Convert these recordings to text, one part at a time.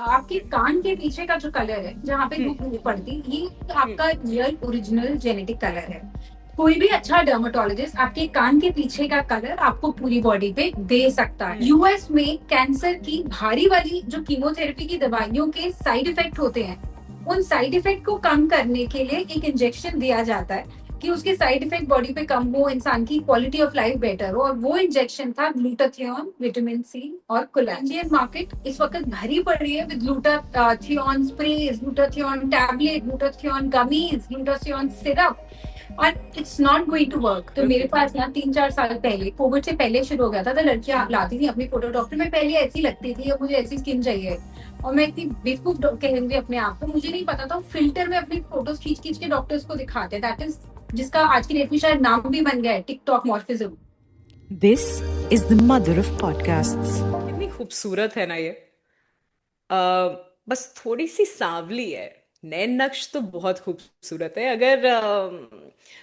आपके कान के पीछे का जो कलर है, जहाँ पे धूप नहीं पड़ती, ये आपका रियल ओरिजिनल जेनेटिक कलर है। कोई भी अच्छा डर्मेटोलॉजिस्ट आपके कान के पीछे का कलर आपको पूरी बॉडी पे दे सकता है। यूएस में कैंसर की भारी वाली जो कीमोथेरेपी की दवाइयों के साइड इफेक्ट होते हैं, उन साइड इफेक्ट को कम करने के लिए एक इंजेक्शन दिया जाता है कि उसके साइड इफेक्ट बॉडी पे कम हो, इंसान की क्वालिटी ऑफ लाइफ बेटर हो। और वो इंजेक्शन था ग्लूटाथियोन, विटामिन सी और कोलैजेन। इंडियन मार्केट इस वक्त भरी पड़ी है with glutathione spray, glutathione tablet, glutathione gummies, glutathione syrup, और it's not going to work. तो मेरे पास ना 3-4 साल पहले, कोविड से पहले शुरू हो गया था, तो लड़कियां लाती थी अपनी फोटो, डॉक्टर में पहले ऐसी लगती थी, अब मुझे ऐसी स्किन चाहिए। और मैं इतनी बेवकूफ कहूंगी अपने आप को, मुझे नहीं पता था फिल्टर में अपनी फोटोज खींच खींच के डॉक्टर्स को दिखाते हैं। दैट इज जिसका आज की डेट में शायद नाम भी बन गया है, TikTok morphism. This is the mother of podcasts. कितनी खूबसूरत है ना ये। अ, बस थोड़ी सी सांवली है। नैन नक्श तो बहुत खूबसूरत है। अगर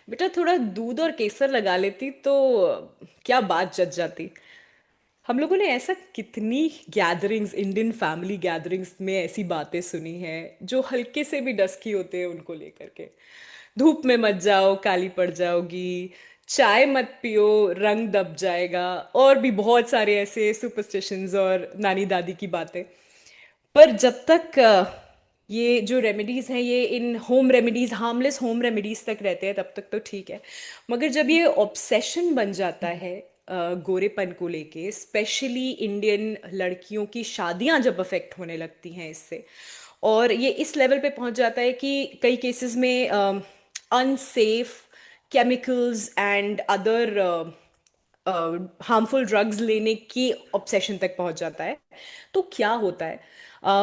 बेटा थोड़ा दूध और केसर लगा लेती तो क्या बात जच जाती। हम लोगों ने ऐसा कितनी गैदरिंग्स, इंडियन फैमिली गैदरिंग्स में ऐसी बातें सुनी हैं जो हल्के से भी डस्की होते हैं उनको लेकर के। धूप में मत जाओ, काली पड़ जाओगी। चाय मत पियो, रंग दब जाएगा। और भी बहुत सारे ऐसे सुपरस्टिशंस और नानी दादी की बातें। पर जब तक ये जो रेमेडीज हैं ये इन home remedies, harmless home remedies तक रहते हैं तब तक तो ठीक है। मगर जब ये ऑब्सेशन बन जाता है गोरेपन को लेके, स्पेशली इंडियन लड़कियों की शादियां जब अफेक्ट होने लगती हैं इससे, और ये इस लेवल पे पहुंच जाता है कि कई केसेस में unsafe chemicals and other harmful drugs लेने की ऑब्सेशन तक पहुंच जाता है, तो क्या होता है?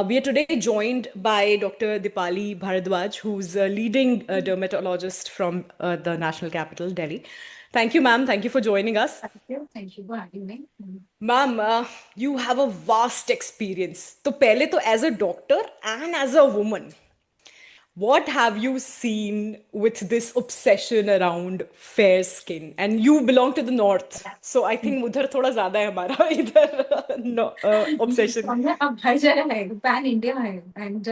We are today joined by Dr. Dipali Bharadwaj, who's a leading dermatologist from the National Capital, Delhi. Thank you, ma'am. Thank you for joining us. Thank you for having me. Ma'am, you have a vast experience. तो पहले तो as a doctor and as a woman, what have you seen with this obsession around fair skin? And you belong to the north, so I think उधर थोड़ा ज़्यादा है हमारा इधर obsession. अब हर जगह है, पैन इंडिया है। And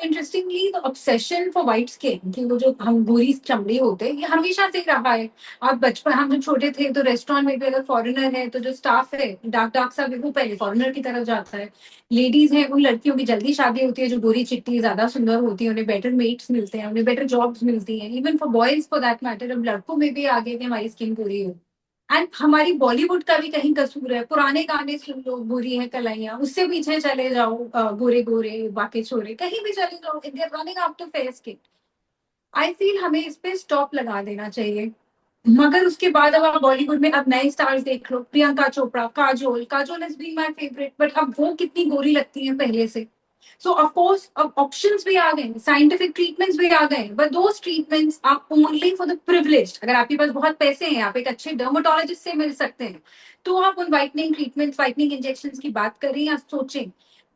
interestingly the obsession for white skin, कि वो जो हम गोरी चमड़ी होते हैं, ये हमेशा से रहा है। आप बचपन, हम जब छोटे थे तो रेस्टोरेंट में भी अगर फॉरेनर है तो जो स्टाफ है डार्क डार्क सा, वो पहले फॉरेनर की तरफ जाता है। लेडीज हैं, उन लड़कियों की जल्दी शादी होती है जो गोरी चिट्टी ज्यादा सुंदर होती है, उन्हें बेटर मेट्स मिलते हैं, उन्हें बेटर जॉब्स मिलती हैं। Even for boys for that matter, अब लड़कों में भी आगे कि हमारी स्किन गोरी हो। एंड हमारी बॉलीवुड का भी कहीं कसूर है। पुराने गाने सुन लो, बुरी है कलाइयां, उससे पीछे चले जाओ, गोरे गोरे बाके छोरे, कहीं भी चले जाओ, they are running after fair skin. I feel हमें इस पे स्टॉप लगा देना चाहिए। मगर उसके बाद अब आप बॉलीवुड में अब नए स्टार्स देख लो, Priyanka Chopra, Kajol. Kajol is being my favourite, but अब वो कितनी गोरी लगती है पहले से। सो ऑफ कोर्स अब ऑप्शंस भी आ गए, साइंटिफिक ट्रीटमेंट्स भी आ गए, but those treatments are only for the privileged. अगर आपके पास बहुत पैसे हैं, आप एक अच्छे डर्मेटोलॉजिस्ट से मिल सकते हैं, तो आप उन वाइटनिंग ट्रीटमेंट्स, वाइटनिंग इंजेक्शंस की बात करें या सोचें,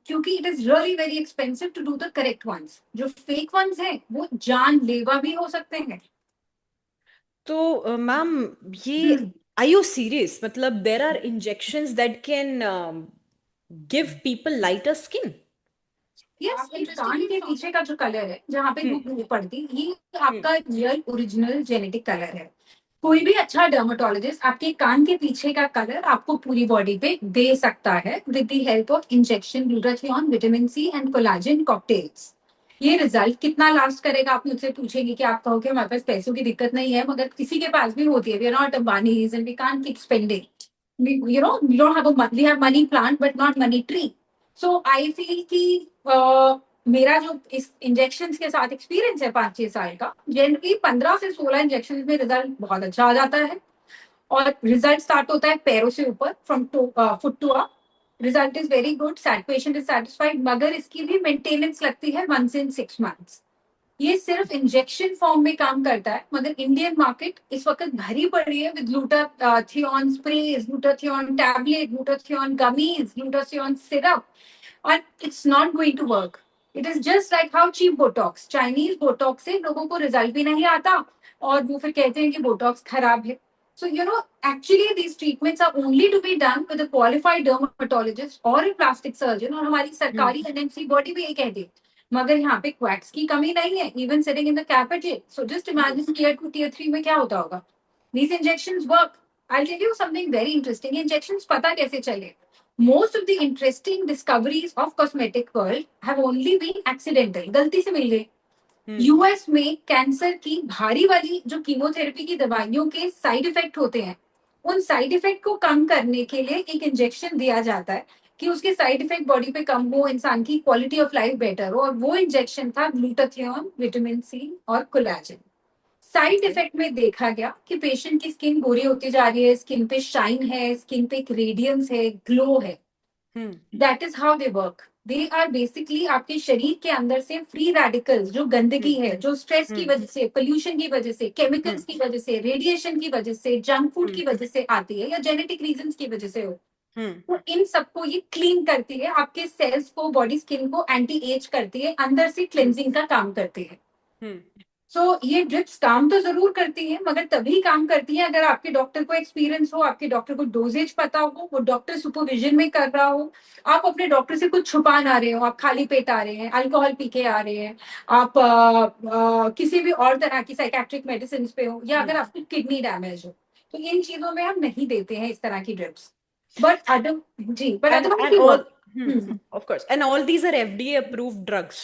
क्योंकि it is really very expensive to do the correct ones. जो फेक वंस हैं वो जानलेवा भी हो सकते हैं। तो मैम, ये आर यू सीरियस? मतलब there are injections that can give people lighter skin? Yes, कान के पीछे का जो कलर है, जहाँ पे धूप नहीं पड़ती, ये हम्म। आपका रियल ओरिजिनल जेनेटिक कलर है। कोई भी अच्छा डर्मेटोलॉजिस्ट आपके कान के पीछे का कलर आपको पूरी बॉडी पे दे सकता है with the help of injection, glutathione, vitamin C and collagen cocktails. ये रिजल्ट कितना लास्ट करेगा, आप मुझसे पूछेंगे कि आप कहोगे हमारे पास पैसों की दिक्कत नहीं है, मगर किसी के पास भी होती है। We are not Ambanis and we can't keep spending. We don't have we have money plant but not money tree. So I feel कि मेरा जो इस इंजेक्शन के साथ एक्सपीरियंस है 5-6 साल का, जनरली 15 से 16 इंजेक्शन में रिजल्ट बहुत अच्छा आ जाता है। और रिजल्ट स्टार्ट होता है पैरों से ऊपर, from foot to up. Result is very good, patient is satisfied, मगर इसकी भी मेंटेनेंस लगती है 1 से 6 मंथ्स। ये सिर्फ इंजेक्शन फॉर्म में काम करता है, मगर इंडियन मार्केट इस वक्त भरी पड़ी है with glutathione spray, glutathione tablet, glutathione gummies, glutathione syrup, और it's not going to work. It is just like how cheap botox, Chinese botox से लोगों को रिजल्ट भी नहीं आता, और वो फिर कहते हैं कि बोटॉक्स खराब है। So, actually these treatments are only to be done with a qualified dermatologist or a plastic surgeon. और हमारी हम्म सरकारी एनएमसी बॉडी भी ये कहती है, मगर यहाँ पे क्वैक्स की कमी नहीं है, even sitting in the capital. So just imagine tier 2 tier 3 में क्या होता होगा. These injections work. I'll tell you something very interesting. Injections पता कैसे चले? Most of the interesting discoveries of cosmetic world have only been accidental. गलती से मिल गई. हम्म यूएस में कैंसर की भारी वाली जो कीमोथेरेपी की दवाइयों के साइड इफेक्ट होते हैं, उन साइड इफेक्ट को कम करने के लिए एक इंजेक्शन दिया जाता है कि उसके साइड इफेक्ट बॉडी पे कम हो, इंसान की क्वालिटी ऑफ लाइफ बेटर हो, और वो इंजेक्शन था ग्लूटाथियोन, विटामिन सी और कोलेजन. साइड ओके इफेक्ट में देखा गया कि पेशेंट की स्किन गोरी होती जा रही है, स्किन पे शाइन है, स्किन पे एक रेडियंस है, ग्लो है. Hmm that is how they work. They are basically आपके शरीर के अंदर से फ्री रेडिकल्स, जो गंदगी हम्म है, जो स्ट्रेस की हम्म वजह से, पोल्यूशन की वजह से, हम्म केमिकल्स की वजह से, रेडिएशन की वजह से, जंक फूड हम्म की वजह से आती है, या जेनेटिक रीजंस की वजह से हो, हम्म तो इन सबको ये क्लीन करती है, आपके सेल्स को, बॉडी स्किन को एंटी एज करती है, अंदर से हम्म क्लेंजिंग का काम करती है. हम्म ये ड्रिप्स काम तो जरूर करती है, मगर तभी काम करती है अगर आपके डॉक्टर को एक्सपीरियंस हो, आपके डॉक्टर को डोजेज पता हो, वो डॉक्टर सुपरविजन में कर रहा हो. आप अपने डॉक्टर से कुछ छुपा ना रहे हो, आप खाली पेट आ रहे हैं, अल्कोहल पी के आ रहे हैं, आप किसी भी और तरह की साइकेट्रिक मेडिसिन पे हो, या हम्म अगर आपकी किडनी डैमेज हो, तो इन चीजों में हम नहीं देते हैं इस तरह की ड्रिप्स. बट अदर जी, but and otherwise all work. of course, and all these are FDA approved drugs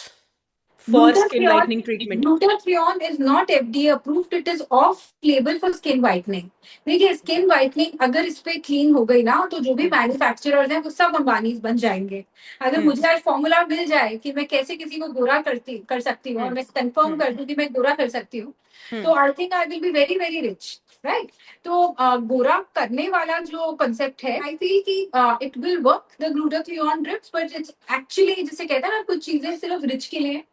for skin Glutathione, lightening treatment. glutathione is not FDA approved. It is off label for skin whitening. देखिए, skin whitening अगर इस पे clean हो गई ना, तो जो भी हम्म मैन्युफैक्चरर्स हैं वो सब अंबानी बन जाएंगे. अगर हम्म मुझे आज फॉर्मूला मिल जाए कि मैं कैसे किसी को गोरा कर सकती हूँ, और हम्म मैं कंफर्म हम्म कर दूं कि मैं गोरा कर सकती हूँ, तो hmm I think I will be very very rich. Right. तो गोरा करने वाला जो कंसेप्ट है, आई फील कि it will work the glutathione drips, but it's actually, जिसे कहते हैं ना, कुछ चीजें सिर्फ रिच के लिए.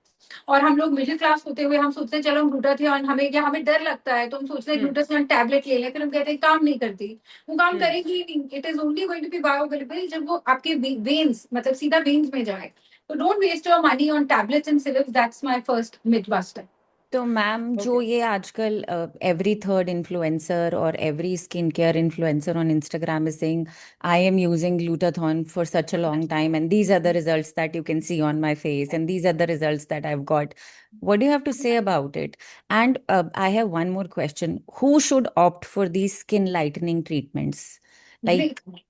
और हम लोग मिडिल क्लास होते हुए हम सोचते हैं चलो हम ग्लूटाथियोन, हमें डर लगता है तो हम सोचते हैं हम्म ग्लूटाथियोन टैबलेट ले लें, फिर हम कहते हैं काम नहीं करती. वो काम हम्म करेगी ही नहीं. It is only going to be bioavailable जब वो आपके वेन्स, मतलब सीधा वेन्स में जाए. तो don't waste your money on tablets and syrups. That's my first myth buster. तो मैम, जो okay ये आजकल एवरी थर्ड इन्फ्लुएंसर और every skin care influencer on Instagram is saying I am using glutathione for such a long time and these are the results that you can see on my face and these are the results that I've got. What do you have to say about it? And I have one more question. Who should opt for these skin lightening treatments? Great. Like,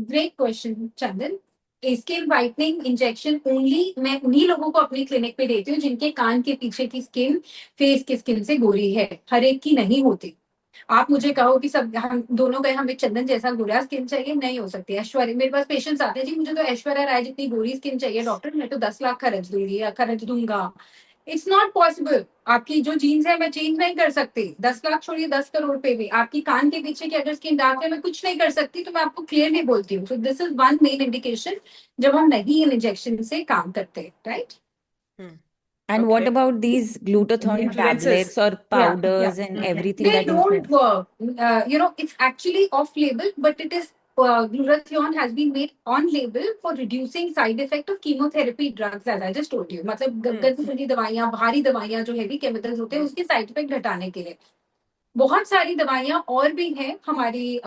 great question Chandan. Skin whitening injection only मैं उन्हीं लोगों को अपने clinic पे देती हूँ जिनके कान के पीछे की स्किन फेस की स्किन से गोरी है. हर एक की नहीं होती. आप मुझे कहो कि सब हम दोनों गए, हमें चंदन जैसा गोरा स्किन चाहिए, नहीं हो सकती. ऐश्वर्या, मेरे पास पेशेंट्स आते हैं, जी मुझे तो ऐश्वर्या राय जितनी गोरी स्किन चाहिए डॉक्टर, मैं तो 10 लाख खर्च दूंगी या खर्च दूंगा. It's not possible. आपकी जो जीन्स है मैं चेंज नहीं कर सकती. 10 लाख छोड़िए, 10 करोड़ पे भी आपकी कान के पीछे की अगर स्किन डार्क है, मैं कुछ नहीं कर सकती. तो मैं आपको क्लियरली बोलती हूँ. So this is one main indication जब हम नहीं इन इंजेक्शन से काम करते. Right. hmm and what okay about these glutathione influencers tablets or Yeah, yeah. powders and everything They that don't influence? work. It's actually off label, but it is glutathione has been made on label for reducing side effect of chemotherapy drugs, as I just told you. मतलब hmm गंदी गंदी दवाइयाँ, भारी दवाइयाँ जो heavy chemicals होते हैं, hmm उसके साइड इफेक्ट घटाने के लिए. बहुत सारी दवाइयाँ और भी हैं हमारी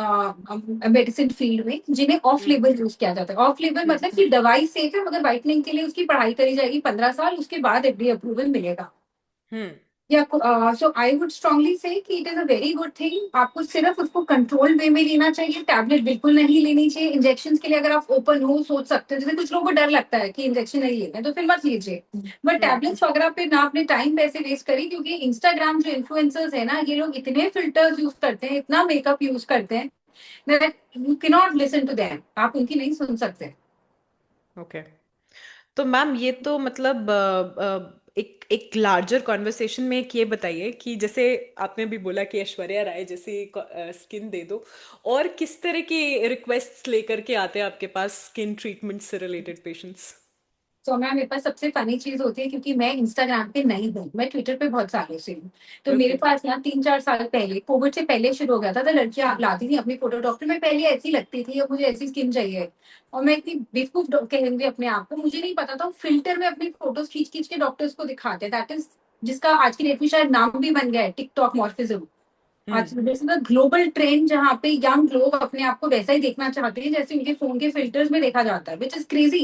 मेडिसिन फील्ड में जिन्हें ऑफ hmm लेबल यूज किया जाता है. ऑफ लेबल hmm मतलब कि दवाई सेफ है, मगर वाइटनिंग के लिए उसकी पढ़ाई करी जाएगी 15 साल, उसके बाद एफडीए अप्रूवल मिलेगा. hmm या सो आई वुड स्ट्रांगली से कि it is a very good thing. आपको सिर्फ उसको कंट्रोल वे में लेना चाहिए. टैबलेट बिल्कुल नहीं लेनी चाहिए. इंजेक्शन के लिए अगर आप ओपन हो, सोच सकते हो, जैसे कुछ लोगों को डर लगता है कि इंजेक्शन नहीं लेना है, तो फिर मत लीजिए. बट hmm टैबलेट्स वगैरह पे ना अपने टाइम पैसे वेस्ट करिए, क्योंकि इंस्टाग्राम जो इन्फ्लुएंसर्स है ना, ये लोग इतने फिल्टर्स यूज करते हैं, इतना मेकअप यूज करते हैं, that you can not listen to them. आप उनकी नहीं सुन सकते. okay तो मैम ये तो मतलब एक एक लार्जर कॉन्वर्सेशन में एक ये बताइए कि जैसे आपने भी बोला कि ऐश्वर्या राय जैसी स्किन दे दो, और किस तरह की रिक्वेस्ट्स लेकर के आते हैं आपके पास स्किन ट्रीटमेंट से रिलेटेड पेशेंट्स? सो मैम, मेरे पास सबसे फनी चीज होती है, क्योंकि मैं इंस्टाग्राम पे नहीं हूँ, मैं ट्विटर पे बहुत सालों से हूँ. तो मेरे ओके पास ना 3-4 साल पहले, कोविड से पहले शुरू हो गया था, तो लड़कियां लाती थी अपनी फोटो. डॉक्टर मैं पहले ऐसी लगती थी, अब मुझे ऐसी स्किन चाहिए. और मैं इतनी बेवकूफ कहूंगी अपने आप को, मुझे नहीं पता था फिल्टर में अपनी फोटोज खींच खींच के डॉक्टर्स को दिखाते. दैट इज जिसका आज की डेट में शायद नाम भी बन गया है, टिकटॉक मॉर्फिज्म. आज hmm. This is a global trend जहाँ पे यंग लोग अपने आप को वैसा ही देखना चाहते हैं जैसे उनके फोन के फिल्टर्स में देखा जाता है, विच इज क्रेजी।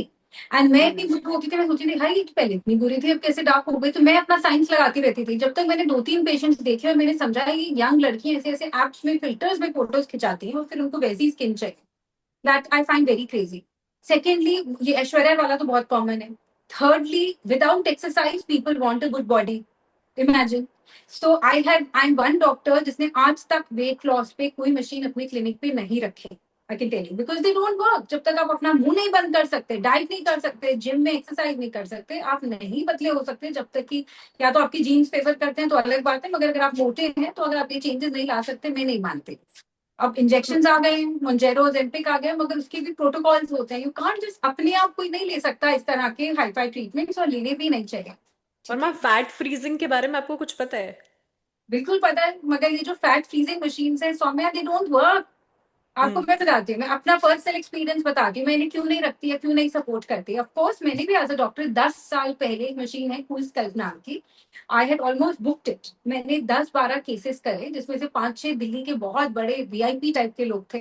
एंड मैं इतनी बुरी होती थी, मैं सोचती थी भाई ये तो पहले इतनी बुरी थी, अब कैसे डार्क हो गई। तो मैं अपना साइंस लगाती रहती थी, जब तक मैंने 2-3 पेशेंट्स देखे और मैंने समझा कि यंग लड़कियां ऐसे ऐसे एप्स में फिल्टर्स में फोटोज खिंचाती हैं और फिर उनको वैसी स्किन चाहिए। That I find very crazy. Secondly, ये ऐश्वर्या वाला तो बहुत कॉमन है। Thirdly, without exercise, people want a good body. Imagine. So I'm one doctor जिसने आज तक वेट लॉस पे कोई मशीन अपने क्लिनिक पे नहीं रखी। I can tell you because they don't work. जब तक आप अपना मुंह नहीं बंद कर सकते, डाइट नहीं कर सकते, जिम में एक्सरसाइज नहीं कर सकते, आप नहीं पतले हो सकते जब तक कि या तो आपकी जीन्स फेवर करते हैं तो अलग बात है, मगर अगर आप मोटे हैं तो अगर आप ये चेंजेस नहीं ला सकते, मैं नहीं मानती। अब इंजेक्शन आ गए हैं, मोंजेरो जेम्पिक आ गया, मगर उसके भी प्रोटोकॉल्स होते हैं। यू कांट जस्ट अपने आप कोई नहीं ले सकता इस तरह के हाई फाई ट्रीटमेंट्स, और लेने भी नहीं चाहिए। और ठीक मैम, है, फैट फ्रीजिंग के बारे में आपको कुछ पता है? बिल्कुल पता है, मगर ये जो फैट फ्रीजिंग मशीन है सौम्या, दे डोंट वर्क। आपको हम्म। मैं बताती हूँ, मैं अपना पर्सनल एक्सपीरियंस बताती हूँ मैंने क्यों नहीं रखती या क्यों नहीं सपोर्ट करती। ऑफ कोर्स मैंने भी एज अ डॉक्टर 10 साल पहले एक मशीन है कूल स्कल्प नाम की, I had almost booked it. मैंने 10-12 केसेस करे जिसमें से 5-6 दिल्ली के बहुत बड़े वीआईपी टाइप के लोग थे।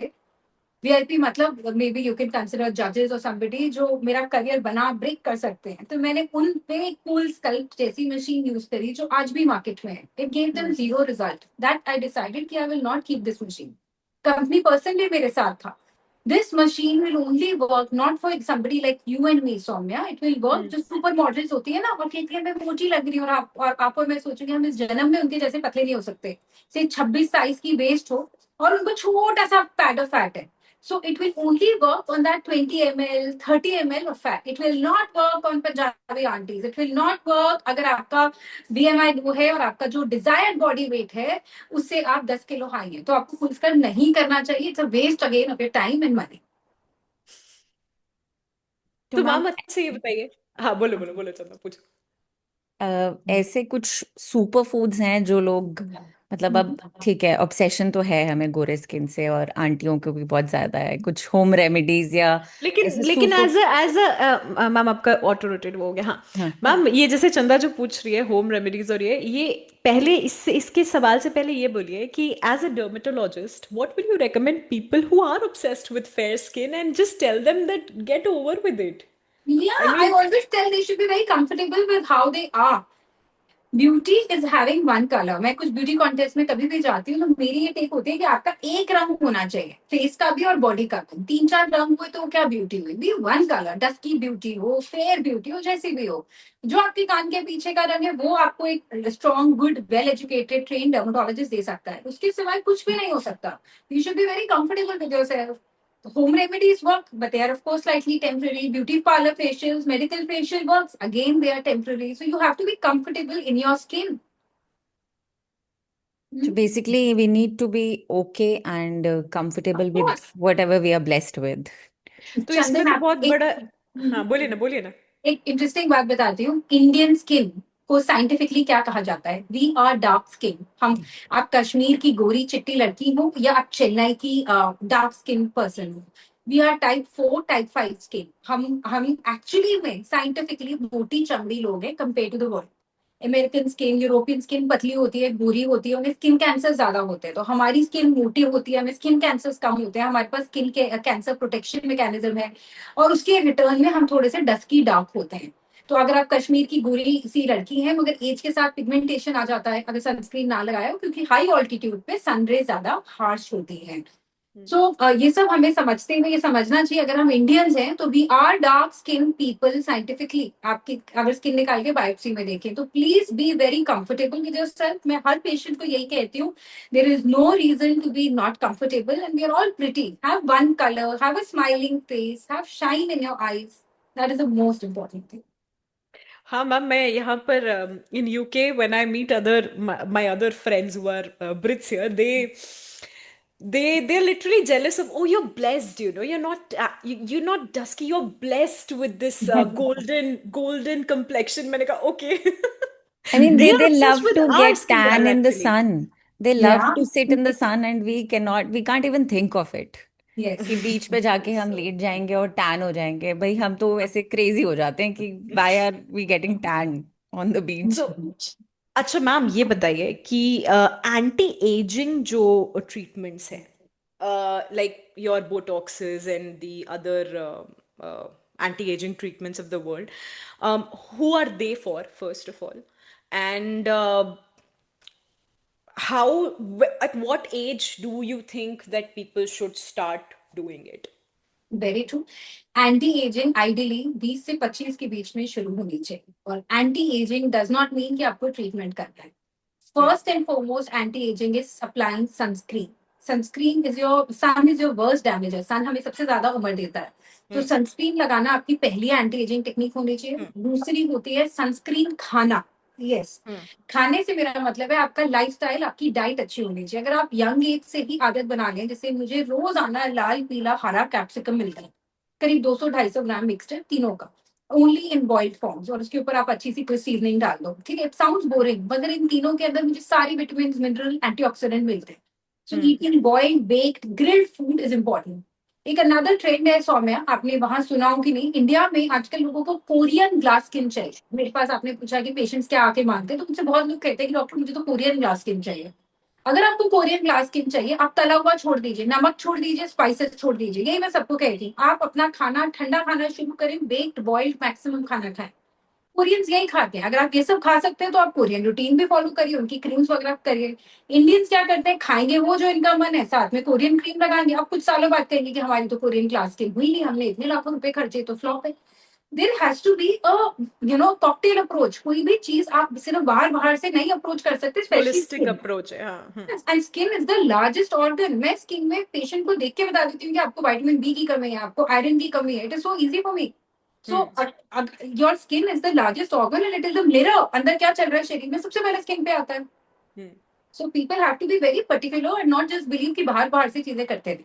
वीआईपी मतलब may be you can consider जजेस और समबडी जो मेरा करियर बना ब्रेक कर सकते हैं। तो मैंने उन पे कूल स्कल्प जैसी मशीन यूज करी जो आज भी मार्केट में है। It gave them hmm. Zero result. That I decided कि I will not keep this machine. Company person भी मेरे साथ था। This machine will only work not for somebody like you and me, Saumya. It will work hmm. जो super models होती है ना, और कहती है मैं मोटी लग रही हूँ, और आप और मैं सोचूंगी हम इस जन्म में उनके जैसे पतले नहीं हो सकते। से 26 साइज की वेस्ट हो और उनको छोटा सा पैड ऑफ फैट है। So it will only work on that 20 ml, 30 ml of fat. It will not work on Punjabi aunties. It will not work अगर आपका BMI लो है और आपका जो डिजायर्ड बॉडी वेट है उससे आप 10 किलो हाई है, तो आपको खुलकर नहीं करना चाहिए। It's a waste again of your time and money. तो तो मैम, मैम, अच्छा ये बताइए। हाँ, बोलो बोलो बोलो, चलो पूछो। ऐसे कुछ सुपर फूड्स हैं जो लोग, मतलब अब ठीक है, ऑब्सेशन तो है हमें गोरे स्किन से, और आंटियों को भी बहुत ज्यादा है, कुछ होम रेमेडीज या लेकिन ऐसे लेकिन सुपर। एज अ मैम, आपका ऑटो रोटेट हो गया। हाँ हाँ, मैम, ये जैसे चंदा जो पूछ रही है होम रेमेडीज, और ये पहले इससे इसके सवाल से पहले ये बोलिए कि as a dermatologist what will you recommend people who are obsessed with fair skin and just tell them that get over with it? Yeah, I I mean, always tell they should be very comfortable with how they are. Beauty is having one colour. मैं कुछ beauty contest में कभी भी जाती हूँ तो मेरी ये टेक होती है कि आपका एक रंग होना चाहिए, फेस का भी और बॉडी का भी। 3-4 रंग हुए तो क्या ब्यूटी हुई? Be one colour. Dusky beauty हो, फेयर ब्यूटी हो, जैसी भी हो। जो आपके कान के पीछे का रंग है वो आपको एक strong, good, well educated, train dermatologist दे सकता है। उसके सिवाय कुछ भी नहीं हो सकता। You should be very comfortable with yourself. Home remedies work, but they are of course slightly temporary. Beauty parlor facials, medical facial works, again they are temporary. So you have to be comfortable in your skin. so Hmm? basically we need to be okay and comfortable Of with course. whatever we are blessed with. तो इसमें चंदन तो आप बहुत एक बड़ा। हाँ, बोलिए ना, बोलिए ना। एक इंटरेस्टिंग बात बताती हूँ। इंडियन स्किन को साइंटिफिकली क्या कहा जाता है? We are dark skin. हम, आप कश्मीर की गोरी चिट्टी लड़की हो या आप चेन्नई की डार्क स्किन पर्सन हो, we are type 4, type 5 skin. हम एक्चुअली में साइंटिफिकली मोटी चमड़ी लोग हैं compare to the world. American skin, European skin पतली होती है, गोरी होती है, उन्हें स्किन कैंसर ज्यादा होते हैं। तो हमारी स्किन मोटी होती है, हमें स्किन कैंसर कम होते हैं, हमारे पास स्किन के कैंसर प्रोटेक्शन मैकेनिज्म है। और उसके रिटर्न में हम थोड़े से डस्की डार्क होते हैं। तो अगर आप कश्मीर की गोरी सी लड़की है मगर एज के साथ पिगमेंटेशन आ जाता है अगर सनस्क्रीन ना लगाए हो, क्योंकि हाई ऑल्टीट्यूड पे सनरे ज्यादा हार्श होती है। सो ये सब हमें समझते हुए ये समझना चाहिए, अगर हम इंडियंस हैं तो we are dark skin people scientifically. आपकी अगर स्किन निकाल के बायोप्सी में देखें तो please be very comfortable with yourself. मैं हर पेशेंट को यही कहती हूँ, there is no reason to be not comfortable and we are all pretty. Have one colour, have a smiling face, have shine in your eyes. That is the most important thing. हाँ ma'am, मैं यहाँ पर in UK when I meet other my other friends who are Brits here, they're literally jealous of, oh, you're blessed, you're not you're not dusky, you're blessed with this golden complexion. मैंने कहा okay. I mean, They are they obsessed love with to our get skin tan color in the actually. sun. They love Yeah. to sit in the sun, and we can't even think of it. Yes. कि बीच पे जाके हम So late जाएंगे और tan हो जाएंगे। भाई हम तो ऐसे क्रेजी हो जाते हैं कि why are we getting tan on the beach? so अच्छा मैम, ये बताइए कि एंटी एजिंग जो ट्रीटमेंट्स हैं, like your botoxes and the other anti aging treatments of the world, who are they for, first of all, and at what age do you think that people should start doing it? Very true. Anti ageing ideally 20 से 25 के बीच में शुरू होनी चाहिए, और anti aging does not mean कि आपको treatment करना है। Hmm. First and foremost anti aging is applying sunscreen. Sunscreen is your sun is your worst damager. Sun हमें सबसे ज्यादा उम्र देता है, तो Hmm. सनस्क्रीन लगाना आपकी पहली एंटी एजिंग टेक्निक होनी चाहिए। दूसरी होती है सनस्क्रीन खाना। Yes, Hmm. खाने से मेरा मतलब है आपका लाइफस्टाइल, आपकी डाइट अच्छी होनी चाहिए। अगर आप यंग एज से ही आदत बना लें, जैसे मुझे रोज आना लाल पीला हरा कैप्सिकम मिलता है, करीब 200-250 ग्राम मिक्सड है तीनों का, ओनली इन बॉइल्ड फॉर्म्स, और उसके ऊपर आप अच्छी सी कोई सीजनिंग डाल दो, ठीक है। इट साउंड्स बोरिंग, मगर इन तीनों के अंदर मुझे सारी विटामिन मिनरल एंटीऑक्सीडेंट मिलते हैं। सो Hmm. Eating boiled baked grilled food is important. एक अनदर ट्रेंड है सौम्या, आपने वहां सुना हो कि नहीं, इंडिया में आजकल लोगों को कोरियन ग्लास स्किन चाहिए। मेरे पास आपने पूछा कि पेशेंट्स क्या आके मांगते हैं, तो मुझसे बहुत लोग कहते हैं कि डॉक्टर मुझे तो कोरियन ग्लास स्किन चाहिए। अगर आपको कोरियन ग्लास स्किन चाहिए, आप तला हुआ छोड़ दीजिए, नमक छोड़ दीजिए, स्पाइसेस छोड़ दीजिए, यही मैं सबको कहती हूँ। आप अपना खाना ठंडा खाना शुरू करें, बेक्ड बॉइल्ड मैक्सिमम खाना खाएं। कोरियंस यही खाते हैं। अगर आप ये सब खा सकते हैं तो आप कोरियन रूटीन भी फॉलो करिए, उनकी क्रीम्स वगैरह करिए। इंडियंस क्या करते हैं, खाएंगे वो जो इनका मन है, साथ में कोरियन क्रीम लगाएंगे। अब कुछ सालों बाद कहेंगे कि हमारी तो कोरियन क्लास स्किन हुई नहीं, हमने इतने लाखों रुपए खर्चे, तो फ्लॉप है। There has to be a cocktail approach. कोई भी चीज आप सिर्फ बाहर बाहर से नहीं अप्रोच कर सकते, स्पेशली होलिस्टिक स्किन। अप्रोच है, हाँ। And skin is the largest organ. मैं स्किन में पेशेंट को देख के बता देती हूँ कि आपको विटामिन बी की कमी है, आपको आयरन की कमी है। It is so easy for me. So hmm. Your skin is the largest organ and it is the mirror. अंदर क्या चल रहा है शरीर में, सबसे पहले स्किन पे आता है। Hmm. So people have to be very particular and not just believe कि बाहर बाहर से चीजें करते हैं।